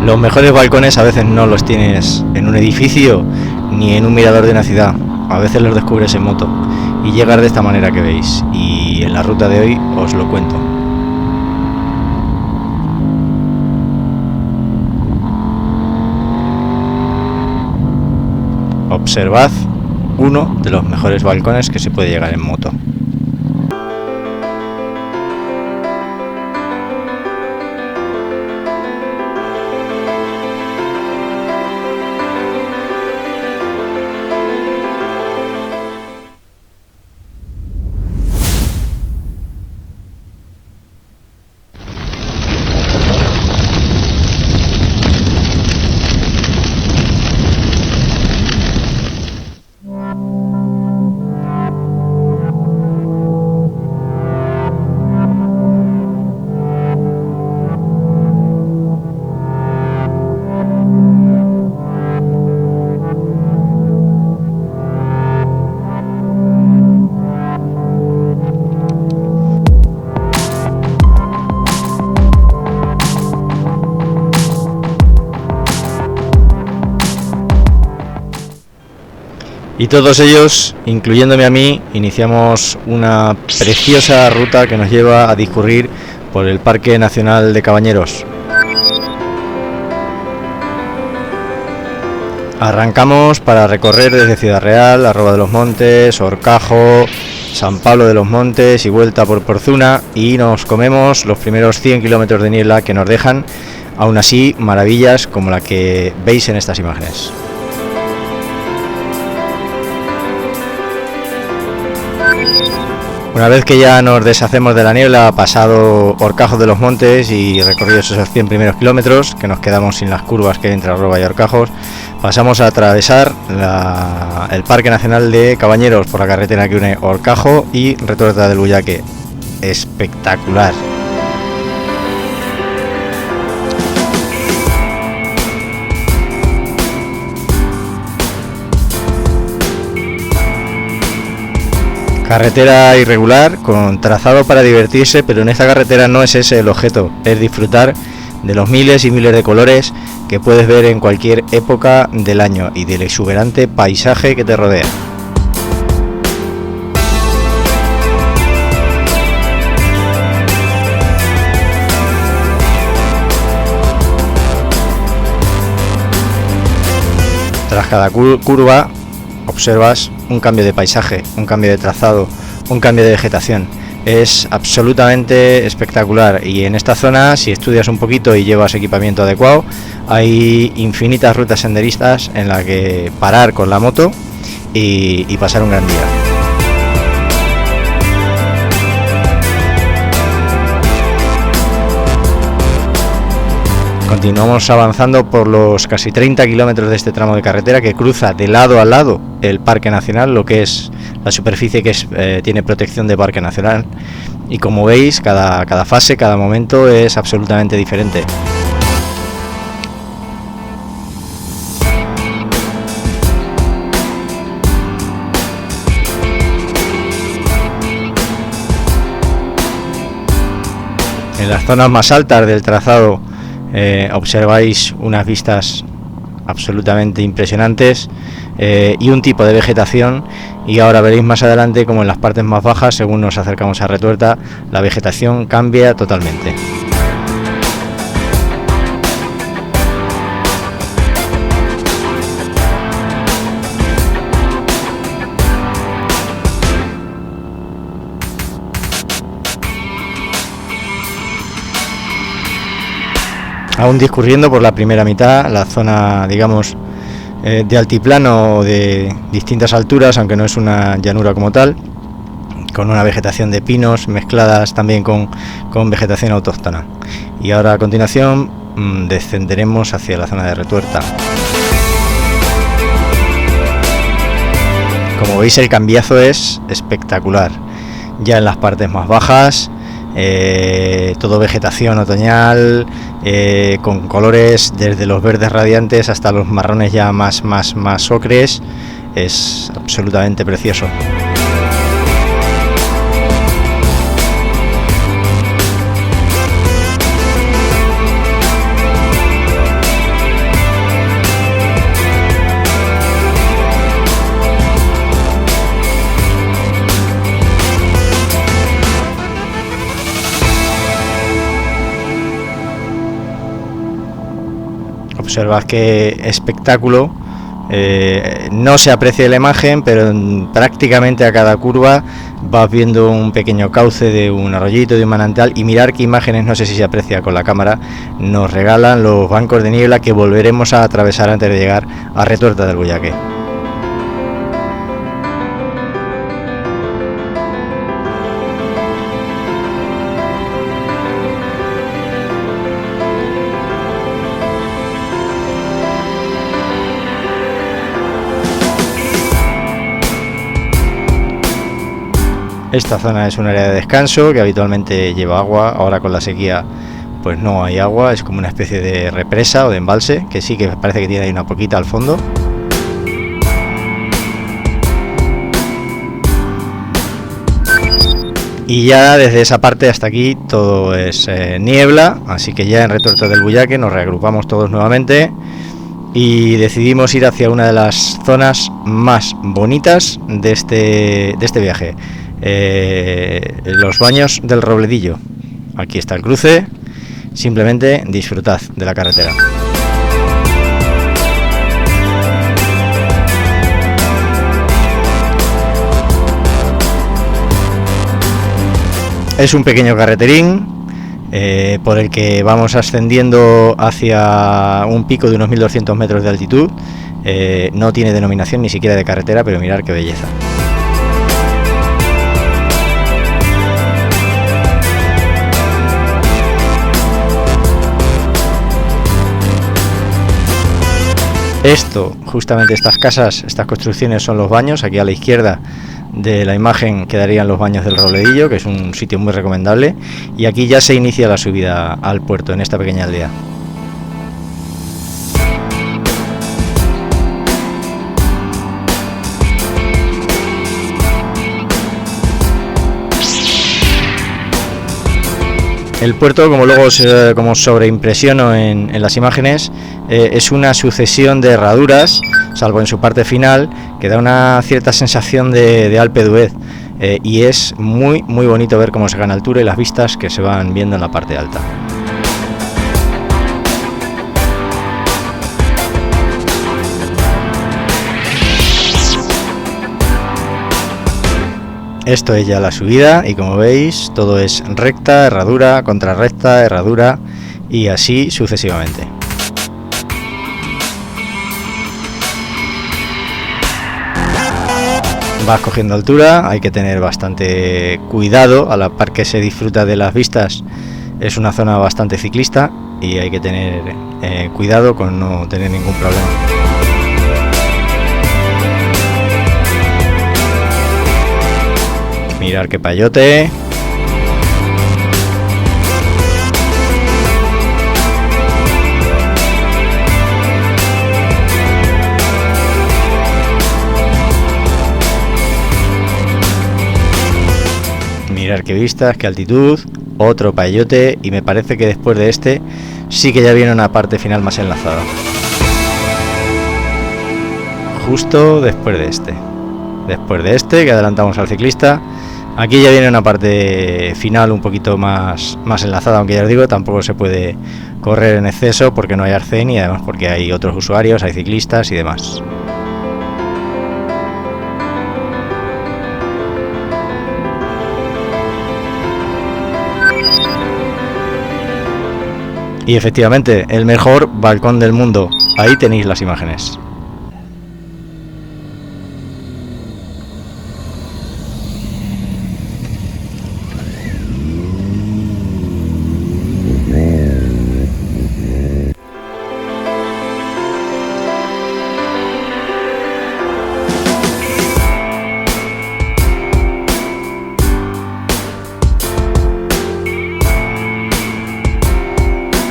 Los mejores balcones a veces no los tienes en un edificio ni en un mirador de una ciudad, a veces los descubres en moto y llegar de esta manera que veis, y en la ruta de hoy os lo cuento. Observad uno de los mejores balcones que se puede llegar en moto. Y todos ellos, incluyéndome a mí, iniciamos una preciosa ruta que nos lleva a discurrir por el Parque Nacional de Cabañeros. Arrancamos para recorrer desde Ciudad Real, Arroba de los Montes, Horcajo, San Pablo de los Montes y vuelta por Porzuna, y nos comemos los primeros 100 kilómetros de niebla que nos dejan, aún así, maravillas como la que veis en estas imágenes. Una vez que ya nos deshacemos de la niebla, pasado Horcajo de los Montes y recorridos esos 100 primeros kilómetros, que nos quedamos sin las curvas que hay entre Arroba y Horcajos, pasamos a atravesar el Parque Nacional de Cabañeros por la carretera que une Horcajo y Retuerta del Bullaque. Espectacular. Carretera irregular, con trazado para divertirse, pero en esta carretera no es ese el objeto, es disfrutar de los miles y miles de colores que puedes ver en cualquier época del año y del exuberante paisaje que te rodea. Tras cada curva observas un cambio de paisaje, un cambio de trazado, un cambio de vegetación. Es absolutamente espectacular, y en esta zona, si estudias un poquito y llevas equipamiento adecuado, hay infinitas rutas senderistas en las que parar con la moto y pasar un gran día. Continuamos avanzando por los casi 30 kilómetros de este tramo de carretera que cruza de lado a lado el Parque Nacional, lo que es la superficie que tiene protección de Parque Nacional, y como veis, cada fase, cada momento es absolutamente diferente. En las zonas más altas del trazado observáis unas vistas absolutamente impresionantes y un tipo de vegetación, y ahora veréis más adelante como en las partes más bajas, según nos acercamos a Retuerta, la vegetación cambia totalmente. Aún discurriendo por la primera mitad, la zona, digamos, de altiplano de distintas alturas, aunque no es una llanura como tal, con una vegetación de pinos mezcladas también con vegetación autóctona. Y ahora a continuación descenderemos hacia la zona de Retuerta. Como veis, el cambiazo es espectacular. Ya en las partes más bajas, todo vegetación otoñal, con colores desde los verdes radiantes hasta los marrones ya más ocres. Es absolutamente precioso. Observad qué espectáculo. No se aprecia la imagen, pero prácticamente a cada curva vas viendo un pequeño cauce de un arroyito, de un manantial, y mirar qué imágenes, no sé si se aprecia con la cámara, nos regalan los bancos de niebla que volveremos a atravesar antes de llegar a Retuerta del Bullaque. Esta zona es un área de descanso que habitualmente lleva agua. Ahora con la sequía pues no hay agua, es como una especie de represa o de embalse, que sí que parece que tiene ahí una poquita al fondo. Y ya desde esa parte hasta aquí todo es niebla, así que ya en Retuerta del Bullaque nos reagrupamos todos nuevamente y decidimos ir hacia una de las zonas más bonitas de este viaje. Los baños del Robledillo. Aquí está el cruce, simplemente disfrutad de la carretera. Es un pequeño carreterín por el que vamos ascendiendo hacia un pico de unos 1200 metros de altitud. No tiene denominación ni siquiera de carretera, pero mirad qué belleza. Esto, justamente estas casas, estas construcciones son los baños. Aquí a la izquierda de la imagen quedarían los baños del Robledillo, que es un sitio muy recomendable, y aquí ya se inicia la subida al puerto en esta pequeña aldea. El puerto, como luego como sobreimpresiono en las imágenes, es una sucesión de herraduras, salvo en su parte final, que da una cierta sensación de Alpe d'Huez, y es muy bonito ver cómo se gana altura y las vistas que se van viendo en la parte alta. Esto es ya la subida y como veis todo es recta, herradura, contrarrecta, herradura y así sucesivamente. Vas cogiendo altura, hay que tener bastante cuidado, a la par que se disfruta de las vistas. Es una zona bastante ciclista y hay que tener cuidado con no tener ningún problema. Mirar qué payote. Mirar qué vistas, qué altitud. Otro payote y me parece que después de este sí que ya viene una parte final más enlazada. Justo después de este. Después de este que adelantamos al ciclista. Aquí ya viene una parte final un poquito más enlazada, aunque ya os digo, tampoco se puede correr en exceso porque no hay arcén y además porque hay otros usuarios, hay ciclistas y demás. Y efectivamente, el mejor balcón del mundo. Ahí tenéis las imágenes.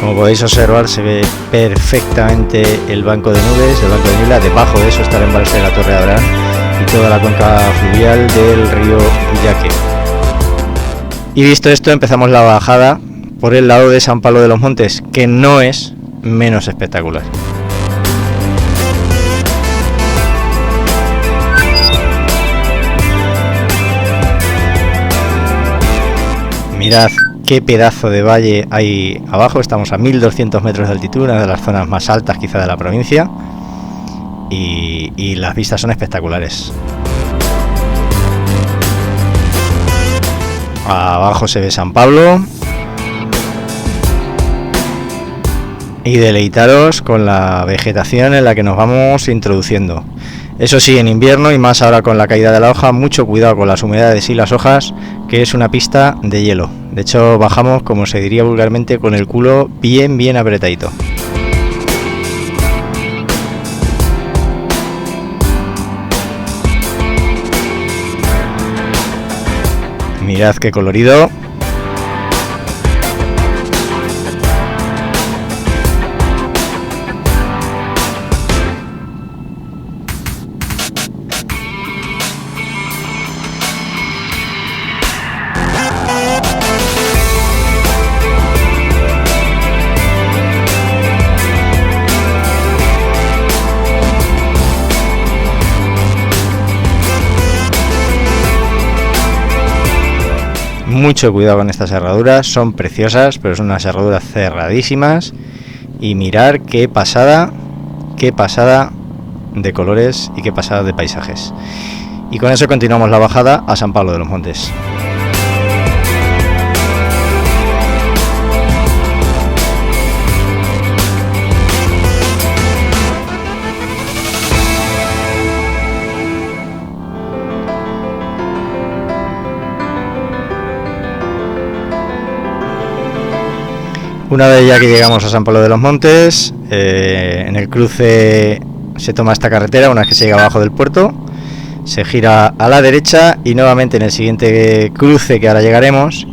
Como podéis observar, se ve perfectamente el banco de nubes, el banco de niebla. Debajo de eso está el embalse de la Torre de Abraham y toda la cuenca fluvial del río Bullaque. Y visto esto, empezamos la bajada por el lado de San Pablo de los Montes, que no es menos espectacular. Mirad qué pedazo de valle hay abajo. Estamos a 1200 metros de altitud, una de las zonas más altas quizá de la provincia, y las vistas son espectaculares. Abajo se ve San Pablo, y deleitaros con la vegetación en la que nos vamos introduciendo. Eso sí, en invierno y más ahora con la caída de la hoja, mucho cuidado con las humedades y las hojas, que es una pista de hielo. De hecho, bajamos, como se diría vulgarmente, con el culo bien apretadito. Mirad qué colorido. Mucho cuidado con estas herraduras, son preciosas, pero son unas herraduras cerradísimas. Y mirar qué pasada de colores y qué pasada de paisajes. Y con eso continuamos la bajada a San Pablo de los Montes. Una vez ya que llegamos a San Pablo de los Montes, en el cruce se toma esta carretera. Una vez que se llega abajo del puerto, se gira a la derecha y nuevamente en el siguiente cruce que ahora llegaremos,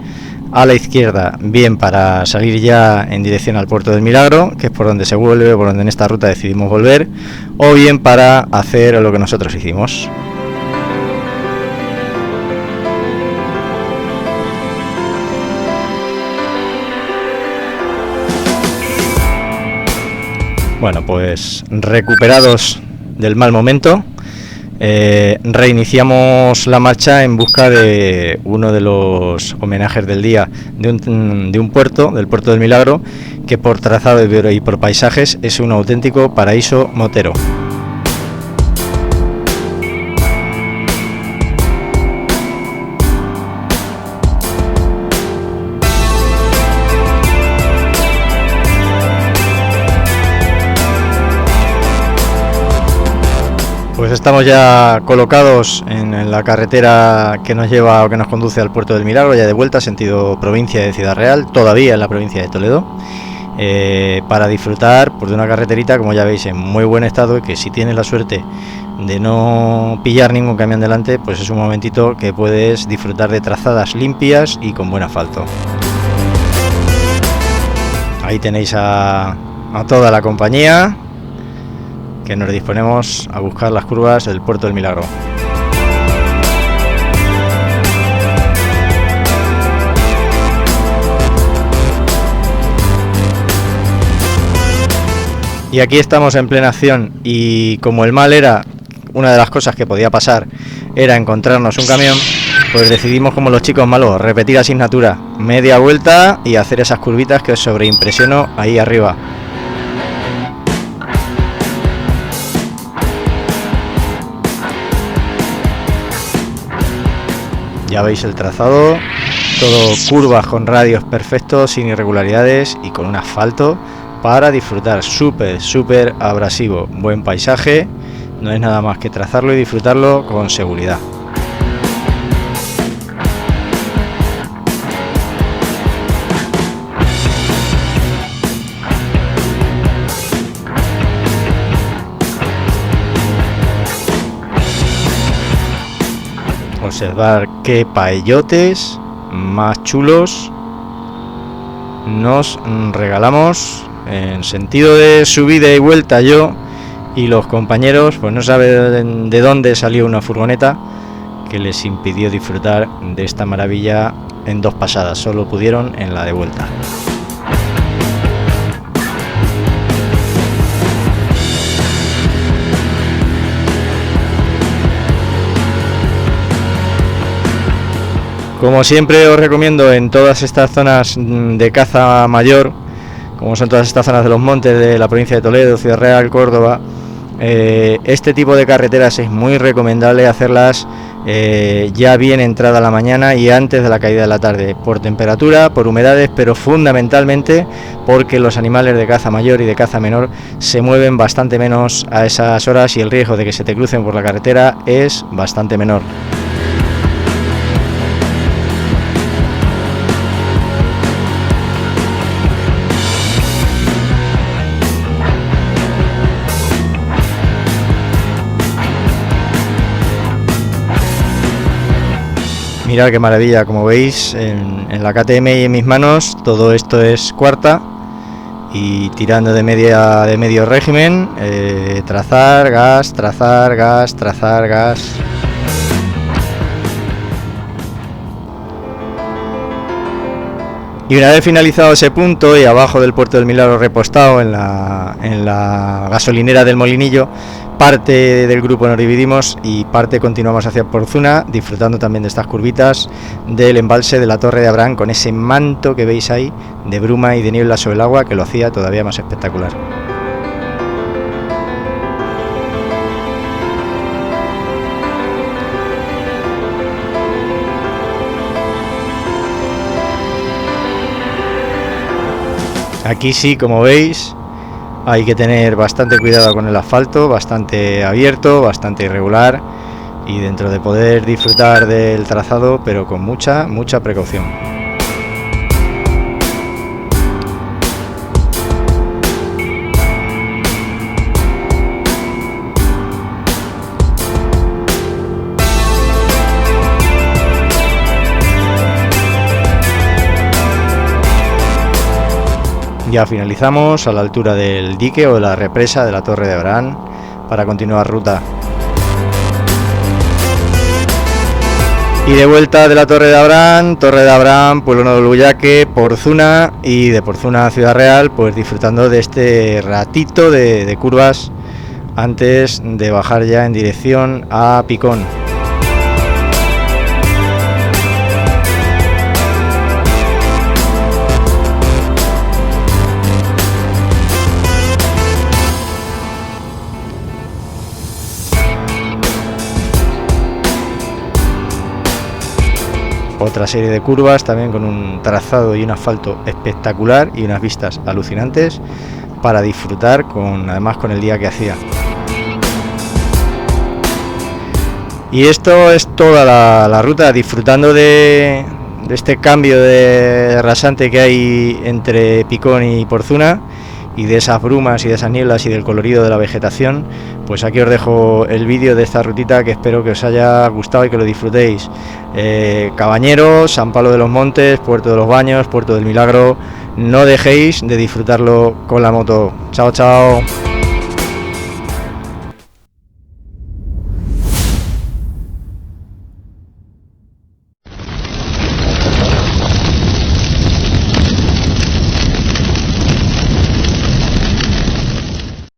a la izquierda, bien para salir ya en dirección al puerto del Milagro, que es por donde se vuelve, por donde en esta ruta decidimos volver, o bien para hacer lo que nosotros hicimos. Bueno, pues recuperados del mal momento, reiniciamos la marcha en busca de uno de los homenajes del día de un puerto, del puerto del Milagro, que por trazado y por paisajes es un auténtico paraíso motero. Pues estamos ya colocados en la carretera que nos lleva o que nos conduce al puerto del Milagro, ya de vuelta, sentido provincia de Ciudad Real, todavía en la provincia de Toledo, para disfrutar pues, de una carreterita, como ya veis, en muy buen estado, y que si tienes la suerte de no pillar ningún camión delante, pues es un momentito que puedes disfrutar de trazadas limpias y con buen asfalto. Ahí tenéis a toda la compañía, que nos disponemos a buscar las curvas del puerto del Milagro. Y aquí estamos en plena acción, y como el mal era, una de las cosas que podía pasar era encontrarnos un camión, pues decidimos, como los chicos malos, repetir asignatura, media vuelta y hacer esas curvitas que os sobreimpresiono ahí arriba. Ya veis el trazado, todo curvas con radios perfectos, sin irregularidades y con un asfalto para disfrutar. Súper abrasivo, buen paisaje, no es nada más que trazarlo y disfrutarlo con seguridad. Observar qué paellotes más chulos nos regalamos en sentido de subida y vuelta. Yo y los compañeros pues no saben de dónde salió una furgoneta que les impidió disfrutar de esta maravilla en dos pasadas, solo pudieron en la de vuelta. Como siempre os recomiendo en todas estas zonas de caza mayor, como son todas estas zonas de los montes de la provincia de Toledo, Ciudad Real, Córdoba, este tipo de carreteras es muy recomendable hacerlas ya bien entrada la mañana y antes de la caída de la tarde, por temperatura, por humedades, pero fundamentalmente porque los animales de caza mayor y de caza menor se mueven bastante menos a esas horas y el riesgo de que se te crucen por la carretera es bastante menor. Mirad qué maravilla, como veis en la KTM y en mis manos todo esto es cuarta y tirando de medio régimen, trazar, gas, trazar, gas, trazar, gas. Y una vez finalizado ese punto y abajo del Puerto del Milagro repostado en la gasolinera del Molinillo, parte del grupo nos dividimos y parte continuamos hacia Porzuna, disfrutando también de estas curvitas del embalse de la Torre de Abraham, con ese manto que veis ahí de bruma y de niebla sobre el agua que lo hacía todavía más espectacular. Aquí sí, como veis, hay que tener bastante cuidado con el asfalto, bastante abierto, bastante irregular y dentro de poder disfrutar del trazado, pero con mucha precaución. Ya finalizamos a la altura del dique o de la represa de la Torre de Abraham para continuar ruta. Y de vuelta de la Torre de Abraham, Pueblo Nuevo del Buyaque, Porzuna y de Porzuna a Ciudad Real, pues disfrutando de este ratito de curvas antes de bajar ya en dirección a Picón. Otra serie de curvas también con un trazado y un asfalto espectacular y unas vistas alucinantes para disfrutar además con el día que hacía. Y esto es toda la ruta, disfrutando de este cambio de rasante que hay entre Picón y Porzuna y de esas brumas y de esas nieblas y del colorido de la vegetación. Pues aquí os dejo el vídeo de esta rutita que espero que os haya gustado y que lo disfrutéis. Cabañeros, San Pablo de los Montes, Puerto de los Baños, Puerto del Milagro, no dejéis de disfrutarlo con la moto. Chao, chao.